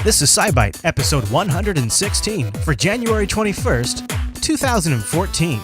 This is SciByte, episode 116 for January 21st, 2014.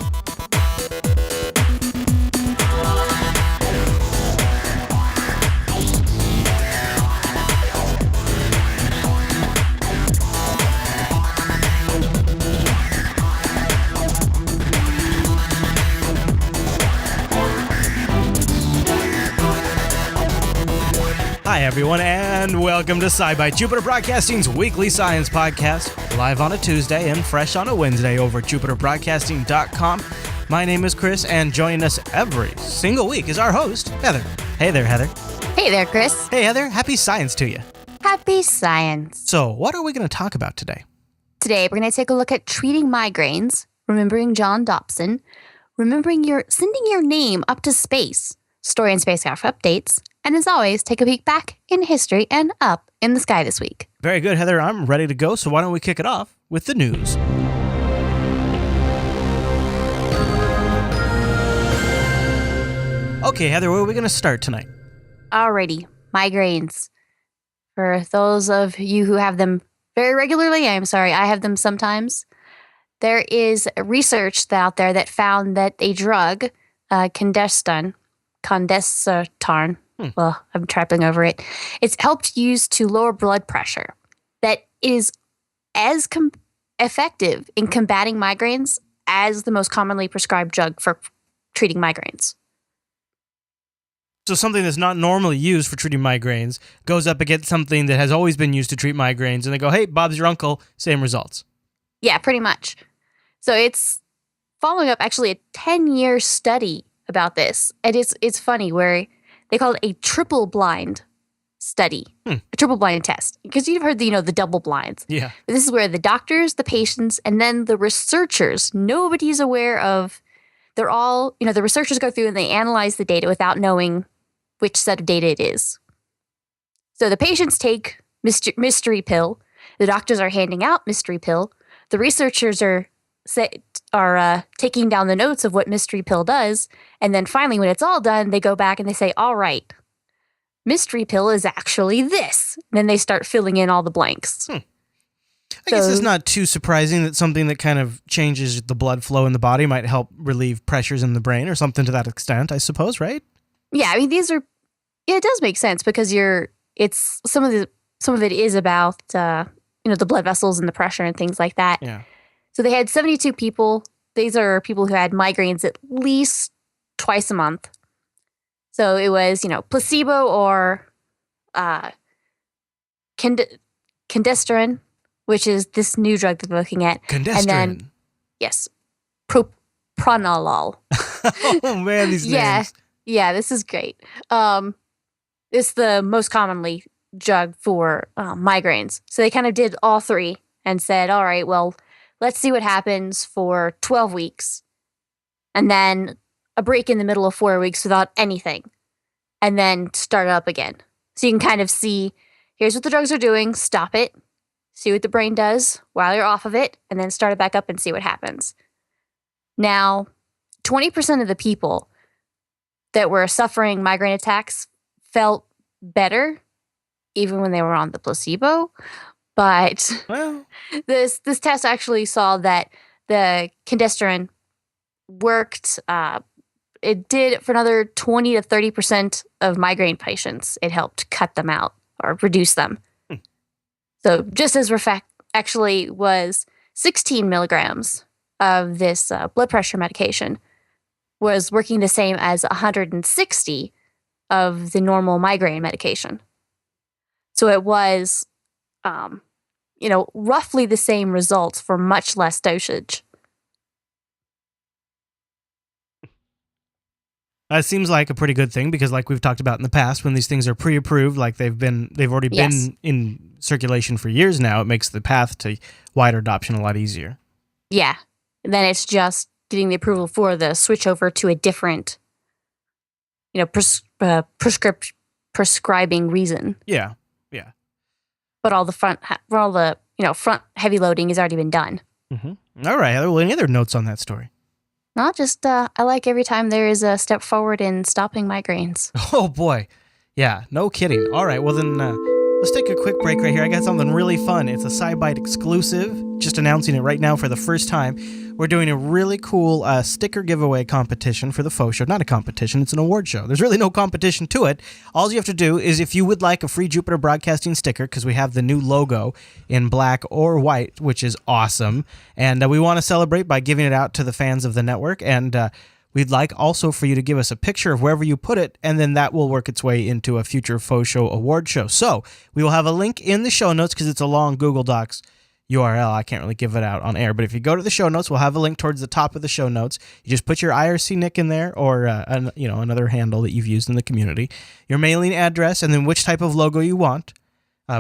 Hi everyone, and welcome to SciByte, Jupiter Broadcasting's weekly science podcast, live on a Tuesday and fresh on a Wednesday over at jupiterbroadcasting.com. My name is Chris, and joining us every single week is our host, Heather. Hey there, Heather. Hey there, Chris. Hey, Heather. Happy science to you. Happy science. So, what are we going to talk about today? Today, we're going to take a look at treating migraines, remembering John Dobson, sending your name up to space, story and spacecraft updates, and as always, take a peek back in history and up in the sky this week. Very good, Heather. I'm ready to go, so why don't we kick it off with the news? Okay, Heather, where are we going to start tonight? Alrighty, migraines. For those of you who have them very regularly, I'm sorry, I have them sometimes. There is research out there that found that a drug, condesartan, well, I'm tripping over it. It's helped use to lower blood pressure. That is as effective in combating migraines as the most commonly prescribed drug for treating migraines. So something that's not normally used for treating migraines goes up against something that has always been used to treat migraines, and they go, hey, Bob's your uncle, same results. Yeah, pretty much. So it's following up actually a 10-year study about this. And it's funny where they call it a triple-blind study, a triple-blind test. Because you've heard the double blinds. Yeah. But this is where the doctors, the patients, and then the researchers, nobody's aware of, they're all, the researchers go through and they analyze the data without knowing which set of data it is. So the patients take mystery pill. The doctors are handing out mystery pill. The researchers are taking down the notes of what mystery pill does, and then finally, when it's all done, they go back and they say, all right, mystery pill is actually this. And then they start filling in all the blanks. I guess it's not too surprising that something that kind of changes the blood flow in the body might help relieve pressures in the brain or something to that extent, I suppose, right? Yeah, I mean, it does make sense because some of it is about, the blood vessels and the pressure and things like that. Yeah. So they had 72 people. These are people who had migraines at least twice a month. So it was, placebo or candesterone, which is this new drug that they're looking at. Candesterone. And then, yes, propranolol. Oh, man, these names. Yeah, this is great. It's the most commonly drug for migraines. So they kind of did all three and said, all right, well, let's see what happens for 12 weeks. And then a break in the middle of 4 weeks without anything. And then start it up again. So you can kind of see, here's what the drugs are doing, stop it, see what the brain does while you're off of it, and then start it back up and see what happens. Now, 20% of the people that were suffering migraine attacks felt better even when they were on the placebo. But this test actually saw that the candesterone worked. It did for another 20 to 30% of migraine patients. It helped cut them out or reduce them. So just as actually was 16 milligrams of this blood pressure medication was working the same as 160 of the normal migraine medication. So it was roughly the same results for much less dosage. That seems like a pretty good thing because, like we've talked about in the past, when these things are pre-approved, like they've already been in circulation for years now, it makes the path to wider adoption a lot easier. Yeah. And then it's just getting the approval for the switch over to a different, prescribing reason. Yeah. But all the front heavy loading has already been done. Mm-hmm. All right. Well, any other notes on that story? Not just, I like every time there is a step forward in stopping migraines. Oh, boy. Yeah, no kidding. All right, well then, Let's take a quick break right here. I got something really fun. It's a SciByte exclusive. Just announcing it right now for the first time. We're doing a really cool sticker giveaway competition for the faux show. Not a competition, it's an award show. There's really no competition to it. All you have to do is, if you would like a free Jupiter Broadcasting sticker, because we have the new logo in black or white, which is awesome, and we want to celebrate by giving it out to the fans of the network, and we'd like also for you to give us a picture of wherever you put it, and then that will work its way into a future faux show award show. So we will have a link in the show notes, because it's a long Google Docs URL. I can't really give it out on air, but if you go to the show notes, we'll have a link towards the top of the show notes. You just put your IRC nick in there, or another handle that you've used in the community, your mailing address, and then which type of logo you want,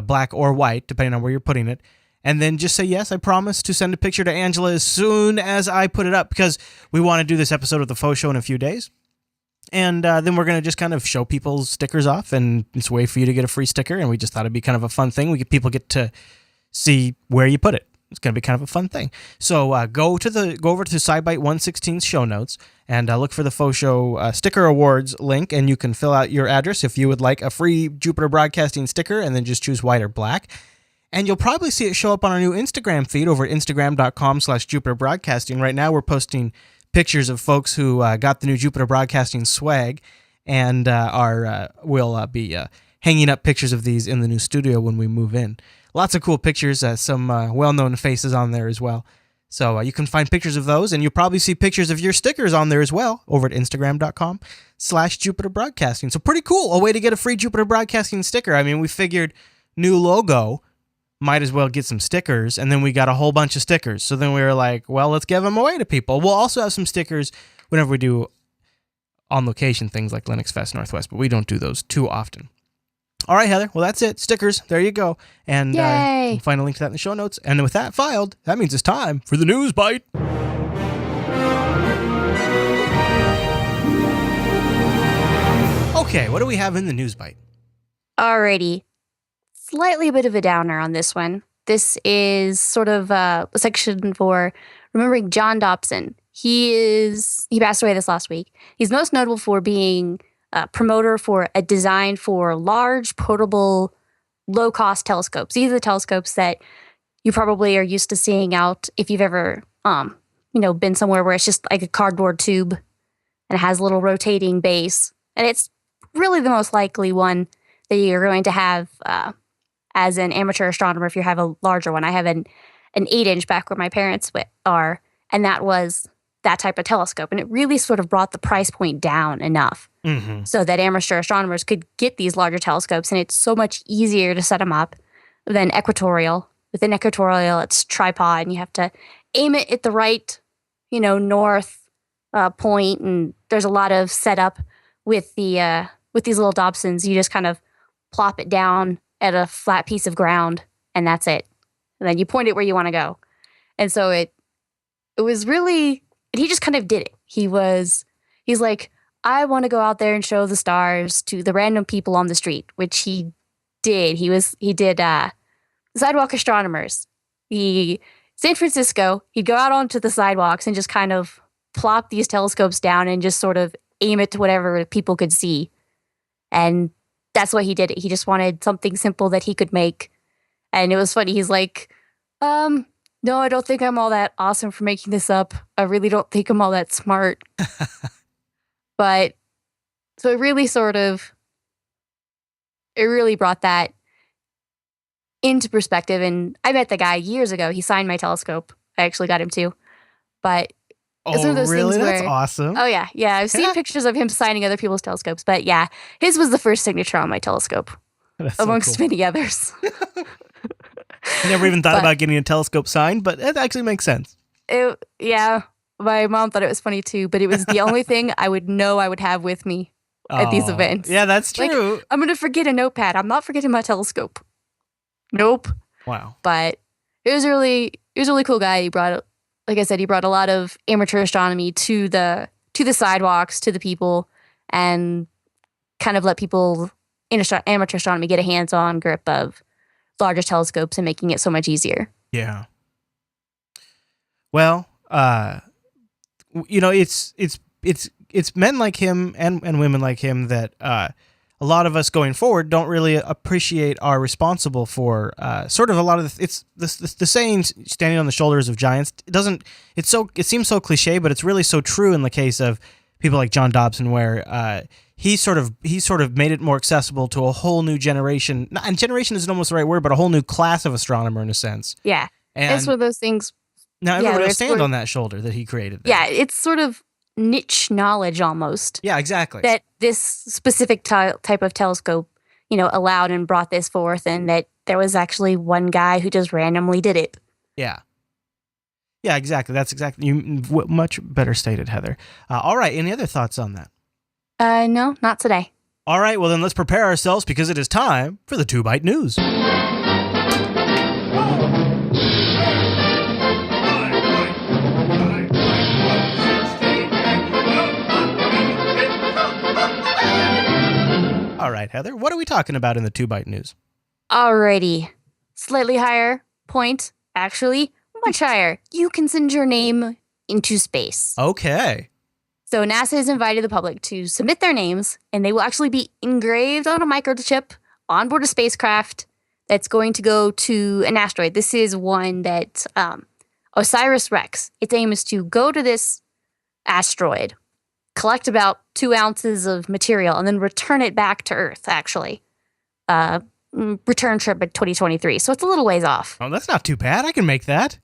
black or white, depending on where you're putting it. And then just say, yes, I promise to send a picture to Angela as soon as I put it up, because we want to do this episode of the faux show in a few days. And then we're going to just kind of show people's stickers off, and it's a way for you to get a free sticker. And we just thought it'd be kind of a fun thing. People get to see where you put it. It's going to be kind of a fun thing. So go over to SciByte 116's show notes and look for the faux show sticker awards link, and you can fill out your address if you would like a free Jupiter Broadcasting sticker, and then just choose white or black. And you'll probably see it show up on our new Instagram feed over at instagram.com/Jupiter Broadcasting. Right now we're posting pictures of folks who got the new Jupiter Broadcasting swag, and we'll be hanging up pictures of these in the new studio when we move in. Lots of cool pictures, some well-known faces on there as well. So you can find pictures of those, and you'll probably see pictures of your stickers on there as well over at instagram.com/Jupiter Broadcasting. So pretty cool. A way to get a free Jupiter Broadcasting sticker. I mean, we figured new logo, might as well get some stickers, and then we got a whole bunch of stickers. So then we were like, well, let's give them away to people. We'll also have some stickers whenever we do on-location things like Linux Fest Northwest, but we don't do those too often. All right, Heather. Well, that's it. Stickers. There you go. And you can find a link to that in the show notes. And with that filed, that means it's time for the News Bite. Okay, what do we have in the News Bite? Alrighty. Slightly a bit of a downer on this one. This is sort of a section for remembering John Dobson. He passed away this last week. He's most notable for being promoter for a design for large, portable, low-cost telescopes. These are the telescopes that you probably are used to seeing out if you've ever, been somewhere where it's just like a cardboard tube and it has a little rotating base. And it's really the most likely one that you're going to have as an amateur astronomer if you have a larger one. I have an 8-inch back where my parents are, and that was that type of telescope. And it really sort of brought the price point down enough so that amateur astronomers could get these larger telescopes. And it's so much easier to set them up than equatorial. Within equatorial, it's tripod, and you have to aim it at the right, north point. And there's a lot of setup with these little Dobsons. You just kind of plop it down at a flat piece of ground, and that's it. And then you point it where you want to go. And so it was really, and he just kind of did it. He's like, I want to go out there and show the stars to the random people on the street, which he did. He did sidewalk astronomers. San Francisco, he'd go out onto the sidewalks and just kind of plop these telescopes down and just sort of aim it to whatever people could see. And that's what he did. He just wanted something simple that he could make. And it was funny. He's like, no, I don't think I'm all that awesome for making this up. I really don't think I'm all that smart. But so it really brought that into perspective. And I met the guy years ago. He signed my telescope. I actually got him too. But it's one of those really? things where, that's awesome. Oh, yeah. Yeah. I've seen pictures of him signing other people's telescopes. But yeah, his was the first signature on my telescope, amongst many others. I never even thought about getting a telescope signed, but it actually makes sense. Yeah. My mom thought it was funny too, but it was the only thing I would have with me at these events. Yeah, that's true. Like, I'm going to forget a notepad. I'm not forgetting my telescope. Nope. Wow. But he was a really cool guy. He brought, like I said, he brought a lot of amateur astronomy to the sidewalks, to the people, and kind of let people in amateur astronomy get a hands-on grip of larger telescopes and making it so much easier. Yeah. Well, it's men like him and women like him that a lot of us going forward don't really appreciate are responsible for sort of a lot of it's the saying standing on the shoulders of giants. It seems so cliche, but it's really so true in the case of people like John Dobson, where he sort of made it more accessible to a whole new generation. And generation isn't almost the right word, but a whole new class of astronomer in a sense. Yeah. And it's one of those things. Now everybody will stand on that shoulder that he created. There. Yeah, it's sort of niche knowledge almost. Yeah, exactly. That this specific type of telescope, allowed and brought this forth, and that there was actually one guy who just randomly did it. Yeah. Yeah, exactly. That's exactly much better stated, Heather. All right. Any other thoughts on that? No, not today. All right. Well, then let's prepare ourselves because it is time for the 2-Byte News. All right, Heather, what are we talking about in the 2-Byte News? Alrighty. Slightly higher point, actually. Much higher. You can send your name into space. Okay. So NASA has invited the public to submit their names, and they will actually be engraved on a microchip on board a spacecraft that's going to go to an asteroid. This is one that OSIRIS-REx. Its aim is to go to this asteroid, collect about 2 ounces of material, and then return it back to Earth, actually. Return trip in 2023. So it's a little ways off. Oh, that's not too bad. I can make that.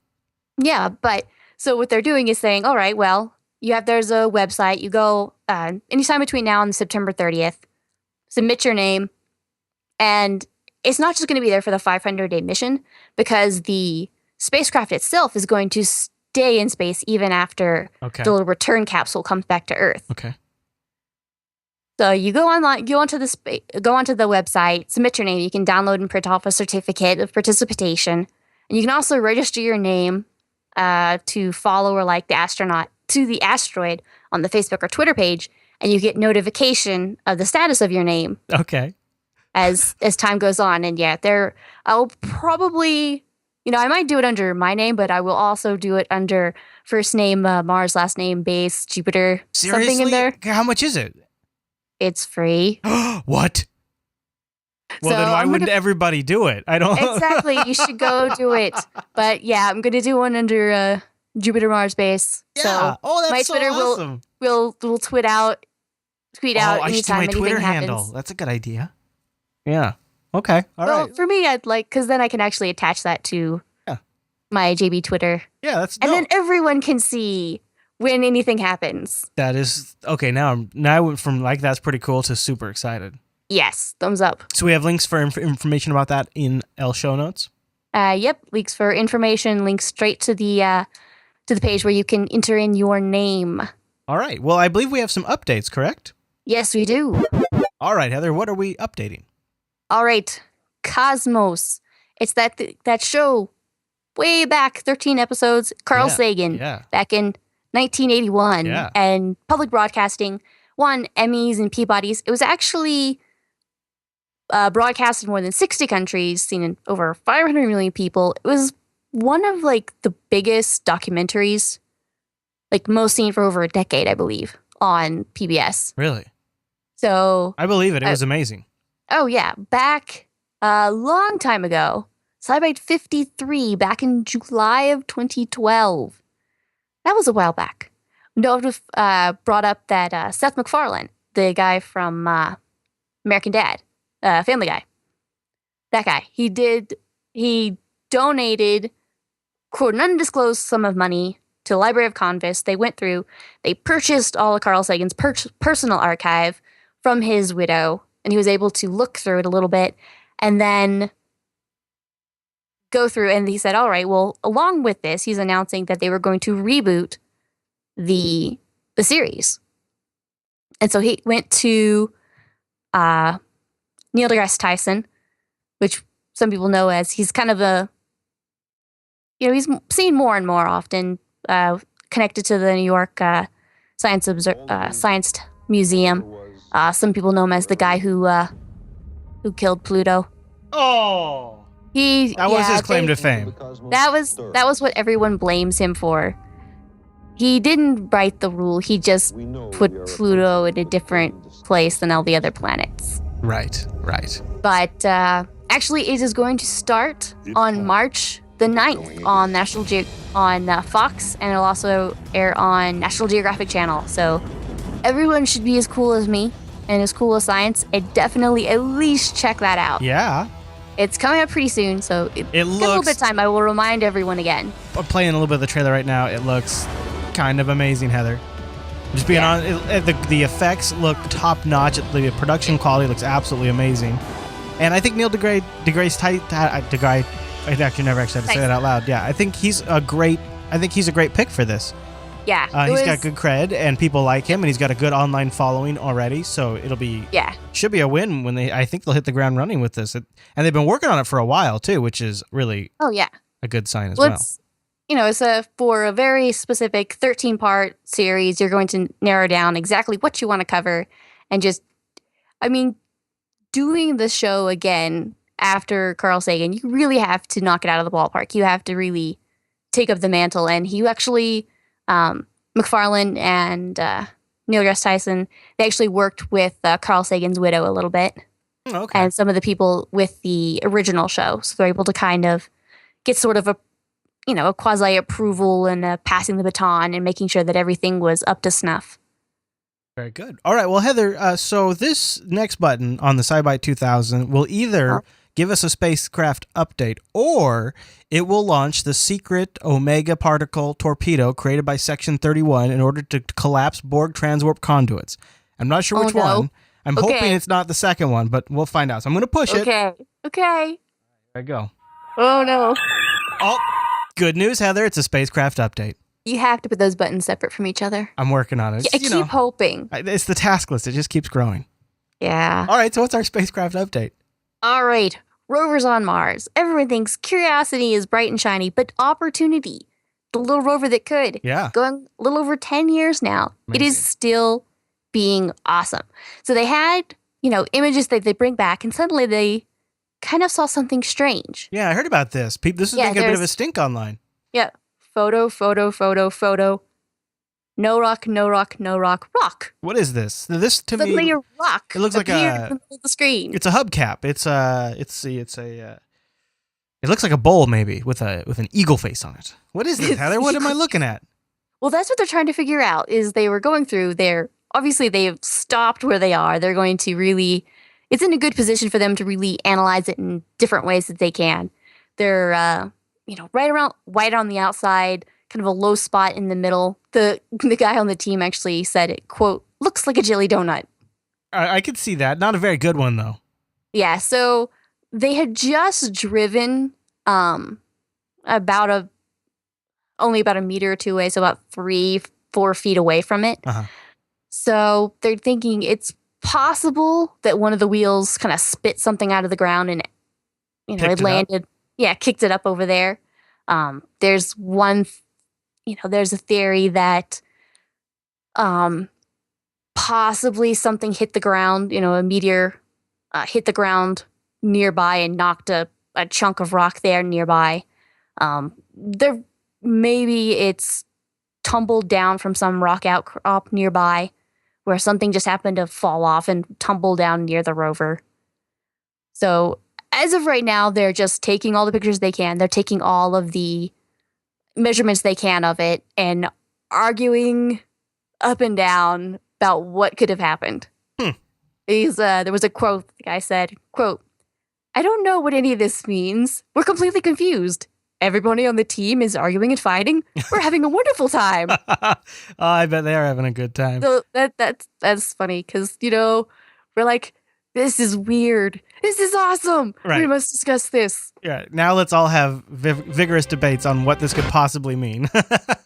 Yeah, but so what they're doing is saying, all right, well, there's a website. You go anytime between now and September 30th, submit your name, and it's not just going to be there for the 500-day mission, because the spacecraft itself is going to stay in space even after the little return capsule comes back to Earth. Okay. So you go online, go onto the website, submit your name. You can download and print off a certificate of participation, and you can also register your name to follow or like the asteroid on the Facebook or Twitter page, and you get notification of the status of your name. Okay. As time goes on, and I'll probably, I might do it under my name, but I will also do it under first name Mars, last name Base Jupiter. Seriously? Something in there. How much is it? It's free. What? Well, then why wouldn't everybody do it? I don't. Exactly. You should go do it. But yeah, I'm going to do one under Jupiter Mars Base. Yeah. So that's my so Twitter awesome. will tweet out I should do anytime my anything Twitter happens. handle. That's a good idea. Yeah. Okay. All well, right. for me, I'd like, because then I can actually attach that to my JB Twitter. Yeah, that's and then everyone can see when anything happens. That is okay. Now I went from like that's pretty cool to super excited. Yes, thumbs up. So we have links for information about that in L show notes. Yep, links for information. Links straight to the page where you can enter in your name. All right. Well, I believe we have some updates. Correct? Yes, we do. All right, Heather. What are we updating? All right, Cosmos. It's that show way back, 13 episodes. Carl Sagan back in 1981, and public broadcasting won Emmys and Peabodys. It was actually broadcast in more than 60 countries, seen in over 500 million people. It was one of the biggest documentaries, most seen for over a decade, I believe, on PBS. Really? So I believe it. It was amazing. Oh yeah, back a long time ago. SciByte 53 back in July of 2012. That was a while back. Note brought up that Seth MacFarlane, the guy from American Dad, Family Guy, that guy, he donated, quote, an undisclosed sum of money to the Library of Congress. They went through, they purchased all of Carl Sagan's personal archive from his widow, and he was able to look through it a little bit and then go through, and he said, all right, well, along with this, he's announcing that they were going to reboot the series. And so he went to Neil deGrasse Tyson, which some people know as he's kind of he's seen more and more often, connected to the New York Science Museum. Some people know him as the guy who killed Pluto. Oh. That was his claim to fame. That was what everyone blames him for. He didn't write the rule. He just put Pluto in a different place than all the other planets. Right. But actually, it is going to start on March the 9th on Fox, and it'll also air on National Geographic Channel. So everyone should be as cool as me and as cool as science, and definitely at least check that out. Yeah. It's coming up pretty soon, so it a little bit of time. I will remind everyone again. I'm playing a little bit of the trailer right now. It looks kind of amazing, Heather. Just being honest, the effects look top notch. The production quality looks absolutely amazing, and I think Neil deGrasse Tyson. I actually never actually had to say that out loud. Yeah, I think he's a great pick for this. Yeah, he's got good cred, and people like him, and he's got a good online following already. So should be a win when I think they'll hit the ground running with this. And they've been working on it for a while too, which is really a good sign as well. It's for a very specific 13-part series. You're going to narrow down exactly what you want to cover, and doing the show again after Carl Sagan, you really have to knock it out of the ballpark. You have to really take up the mantle, and he actually. McFarlane and Neil deGrasse Tyson, they actually worked with Carl Sagan's widow a little bit. Okay. And some of the people with the original show. So they're able to kind of get sort of a quasi-approval and passing the baton and making sure that everything was up to snuff. Very good. All right. Well, Heather, so this next button on the SciByte 2000 will either give us a spacecraft update, or it will launch the secret Omega particle torpedo created by Section 31 in order to collapse Borg transwarp conduits. I'm not sure which one. I'm hoping it's not the second one, but we'll find out. So I'm going to push it. Okay. There I go. Oh, no. Oh, good news, Heather. It's a spacecraft update. You have to put those buttons separate from each other. I'm working on it. I keep hoping. It's the task list. It just keeps growing. Yeah. All right. So what's our spacecraft update? All right. Rovers on Mars. Everyone thinks Curiosity is bright and shiny, but Opportunity, the little rover that could, going a little over 10 years now, It is still being awesome. So they had, images that they bring back, and suddenly they kind of saw something strange. Yeah, I heard about this. This is making a bit of a stink online. Yeah. Photo. No rock, rock. What is this? This to Suddenly me, a rock. It looks like in the middle of the screen. It's a hubcap. It looks like a bowl maybe with an eagle face on it. What is this, Heather? What am I looking at? Well, that's what they're trying to figure out. Is they were going through their. Obviously, they've stopped where they are. They're going to really. It's in a good position for them to really analyze it in different ways that they can. They're right around white on the outside. Kind of a low spot in the middle. The guy on the team actually said it, quote, looks like a jelly donut. I could see that. Not a very good one, though. Yeah, so they had just driven only about a meter or two away, so about 3-4 feet away from it. Uh-huh. So they're thinking it's possible that one of the wheels kind of spit something out of the ground and it landed. Yeah, kicked it up over there. There's there's a theory that possibly something hit the ground, a meteor hit the ground nearby and knocked a chunk of rock there nearby. Maybe it's tumbled down from some rock outcrop nearby where something just happened to fall off and tumble down near the rover. So as of right now, they're just taking all the pictures they can. They're taking all of the measurements they can of it and arguing up and down about what could have happened. There was a quote. The guy said, quote, I don't know what any of this means. We're completely confused. Everybody on the team is arguing and fighting. We're having a wonderful time. I bet they are having a good time. So that's funny because, we're like, this is weird. This is awesome. Right. We must discuss this. Yeah. Now let's all have vigorous debates on what this could possibly mean.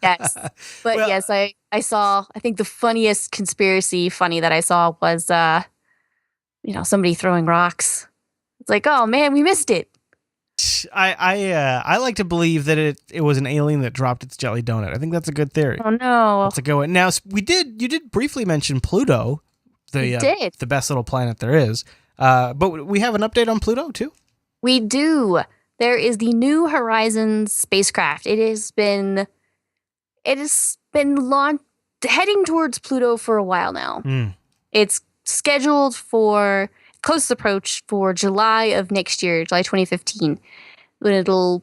Yes. But yes, I think the funniest conspiracy that I saw was, somebody throwing rocks. It's like, oh man, we missed it. I like to believe that it was an alien that dropped its jelly donut. I think that's a good theory. Oh no. That's a good one. Now you did briefly mention Pluto. The best little planet there is. But we have an update on Pluto, too? We do. There is the New Horizons spacecraft. It has been launched, heading towards Pluto for a while now. It's scheduled for closest approach for July of next year, July 2015, when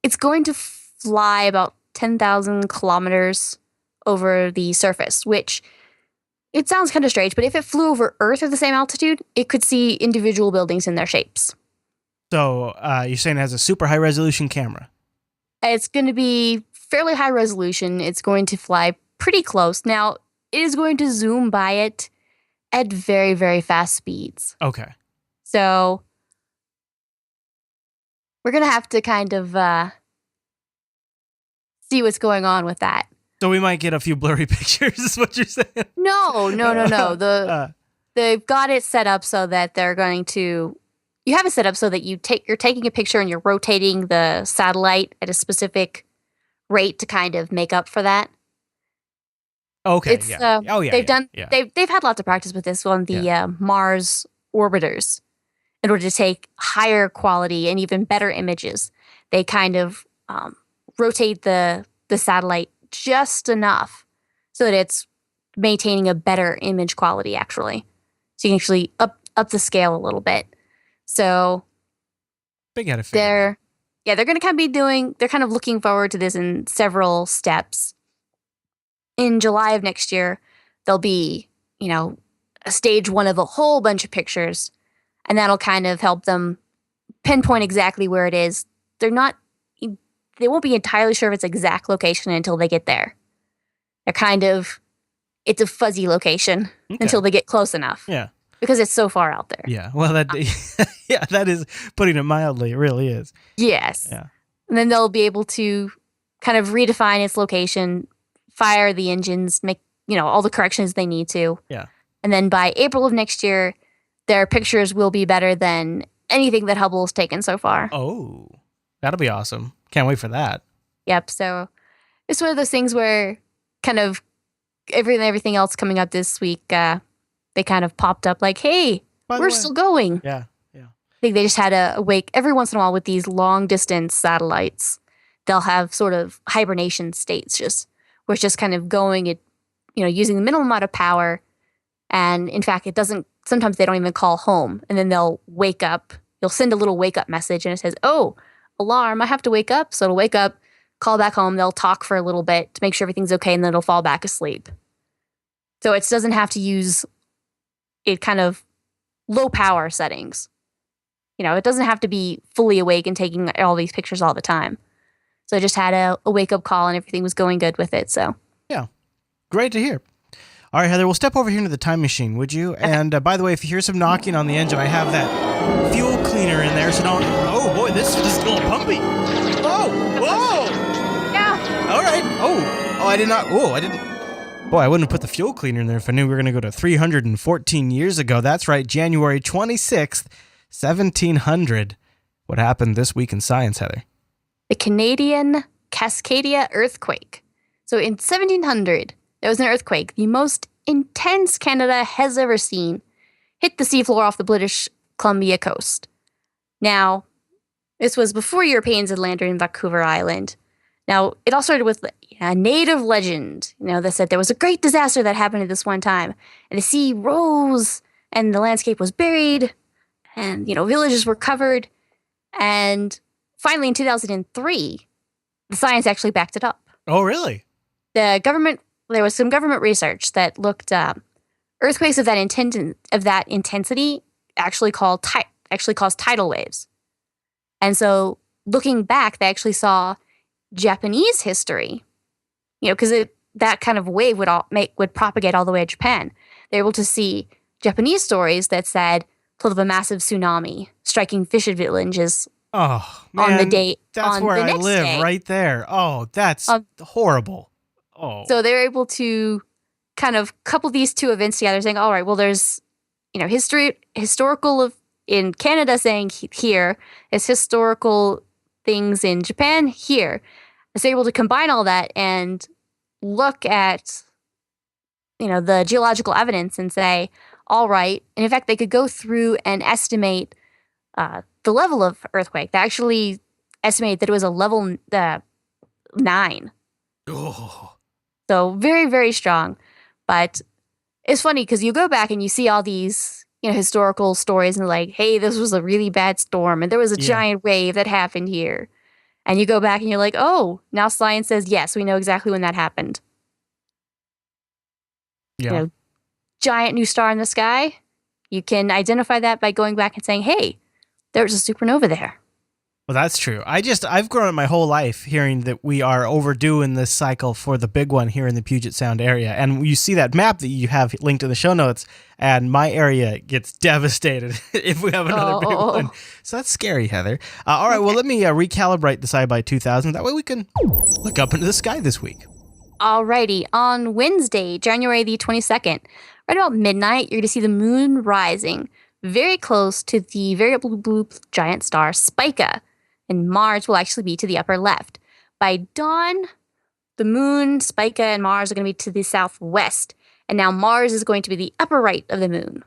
it's going to fly about 10,000 kilometers over the surface, which it sounds kind of strange, but if it flew over Earth at the same altitude, it could see individual buildings in their shapes. So you're saying it has a super high resolution camera? It's going to be fairly high resolution. It's going to fly pretty close. Now, it is going to zoom by it at very, very fast speeds. Okay. So we're going to have to kind of see what's going on with that. So we might get a few blurry pictures, is what you're saying? No. They've got it set up so that they're going to... You have it set up so that you're taking a picture and you're rotating the satellite at a specific rate to kind of make up for that. Okay. They've had lots of practice with this on the Mars orbiters in order to take higher quality and even better images. They kind of rotate the satellite just enough so that it's maintaining a better image quality, actually. So you can actually up the scale a little bit. So big out of figure. They're going to they're kind of looking forward to this in several steps. In July of next year, there'll be, a stage one of a whole bunch of pictures, and that'll kind of help them pinpoint exactly where it is. They won't be entirely sure of its exact location until they get there. It's a fuzzy location until they get close enough. Yeah. Because it's so far out there. Yeah. Well, that is putting it mildly. It really is. Yes. Yeah. And then they'll be able to kind of redefine its location, fire the engines, make, all the corrections they need to. Yeah. And then by April of next year, their pictures will be better than anything that Hubble's taken so far. Oh, that'll be awesome. Can't wait for that. Yep. So it's one of those things where kind of everything else coming up this week, they kind of popped up like, hey, we're still going. Yeah. I think they just had a wake every once in a while with these long distance satellites. They'll have sort of hibernation states where it's just kind of going at, using the minimum amount of power. And in fact, sometimes they don't even call home. And then they'll wake up. You'll send a little wake up message and it says, oh, alarm, I have to wake up. So it'll wake up, call back home. They'll talk for a little bit to make sure everything's okay. And then it'll fall back asleep. So it doesn't have to use it kind of low power settings. It doesn't have to be fully awake and taking all these pictures all the time. So I just had a wake up call and everything was going good with it. So yeah, great to hear. All right, Heather, we'll step over here into the time machine, would you? Okay. And by the way, if you hear some knocking on the engine, I have that fuel cleaner in there, so don't... Oh, boy, this is a little pumpy. Whoa! Yeah. All right. Oh, I did not... Oh, I didn't... Boy, I wouldn't have put the fuel cleaner in there if I knew we were going to go to 314 years ago. That's right, January 26th, 1700. What happened this week in science, Heather? The Canadian Cascadia earthquake. So in 1700, there was an earthquake, the most intense Canada has ever seen, hit the seafloor off the British Columbia coast. Now, this was before Europeans had landed in Vancouver Island. Now, it all started with a native legend, that said there was a great disaster that happened at this one time, and the sea rose, and the landscape was buried, and, villages were covered, and finally in 2003, the science actually backed it up. Oh, really? There was some government research that looked earthquakes of that intensity actually caused tidal waves. And so looking back, they actually saw Japanese history, because that kind of wave would propagate all the way to Japan. They were able to see Japanese stories that said told of a massive tsunami striking fishing villages. Oh man, on the day. That's where I live, day. Right there. Oh, that's horrible. Oh. So they were able to kind of couple these two events together, saying, "All right, well, there's historical in Canada saying here, there's historical things in Japan here." So they're able to combine all that and look at the geological evidence and say, "All right," and in fact, they could go through and estimate the level of earthquake. They actually estimated that it was a level 9. Oh. So very, very strong. But it's funny because you go back and you see all these, historical stories and like, hey, this was a really bad storm and there was a giant wave that happened here. And you go back and you're like, oh, now science says, yes, we know exactly when that happened. Yeah. Giant new star in the sky. You can identify that by going back and saying, hey, there's a supernova there. Well, that's true. I've grown up my whole life hearing that we are overdue in this cycle for the big one here in the Puget Sound area. And you see that map that you have linked in the show notes, and my area gets devastated if we have another big one. So that's scary, Heather. All right, well, let me recalibrate the SciByte 2000. That way we can look up into the sky this week. Alrighty, on Wednesday, January the 22nd, right about midnight, you're going to see the moon rising very close to the very blue giant star Spica. And Mars will actually be to the upper left. By dawn, the moon, Spica, and Mars are going to be to the southwest. And now Mars is going to be the upper right of the moon.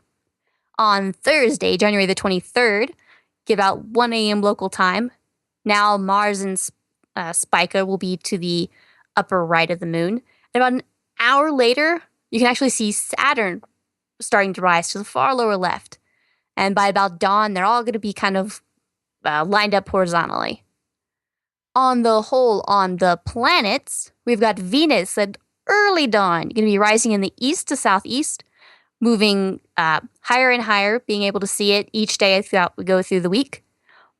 On Thursday, January the 23rd, about 1 a.m. local time, now Mars and Spica will be to the upper right of the moon. And about an hour later, you can actually see Saturn starting to rise to the far lower left. And by about dawn, they're all going to be kind of lined up horizontally. On the whole, on the planets, we've got Venus at early dawn. You're going to be rising in the east to southeast, moving higher and higher, being able to see it each day throughout we go through the week.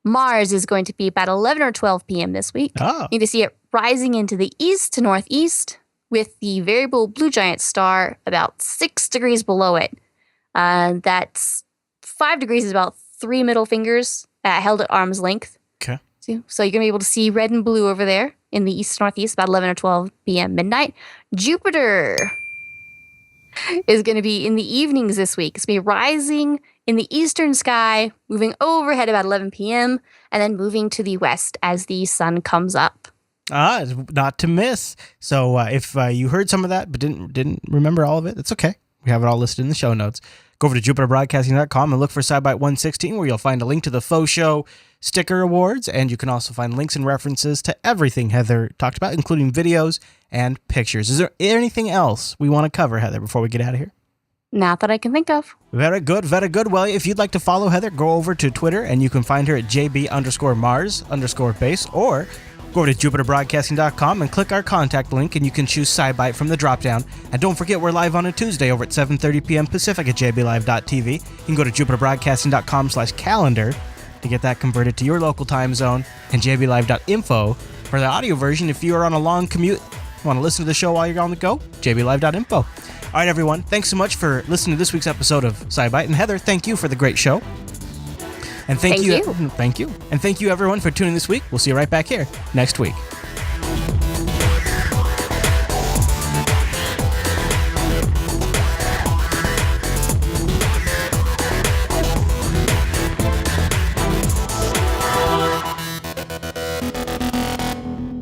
Mars is going to be about 11 or 12 p.m. this week. Oh. You can see it rising into the east to northeast with the variable blue giant star about 6 degrees below it. That's 5 degrees is about 3 middle fingers held at arm's length. Okay. So you're going to be able to see red and blue over there in the east-northeast about 11 or 12 p.m. midnight. Jupiter is going to be in the evenings this week. It's going to be rising in the eastern sky, moving overhead about 11 p.m., and then moving to the west as the sun comes up. Not to miss. So if you heard some of that but didn't remember all of it, it's okay. We have it all listed in the show notes. Go over to jupiterbroadcasting.com and look for SciByte 116, where you'll find a link to the faux show sticker awards, and you can also find links and references to everything Heather talked about, including videos and pictures. Is there anything else we want to cover, Heather, before we get out of here? Not that I can think of. Very good, very good. Well, if you'd like to follow Heather, go over to Twitter, and you can find her at JB_Mars_base, or go over to jupiterbroadcasting.com and click our contact link, and you can choose SciByte from the drop-down. And don't forget, we're live on a Tuesday over at 7:30 p.m. Pacific at jblive.tv. You can go to jupiterbroadcasting.com/calendar to get that converted to your local time zone, and jblive.info for the audio version. If you are on a long commute, want to listen to the show while you're on the go, jblive.info. All right, everyone, thanks so much for listening to this week's episode of SciByte. And Heather, thank you for the great show. And thank you. Thank you. And thank you, everyone, for tuning in this week. We'll see you right back here next week.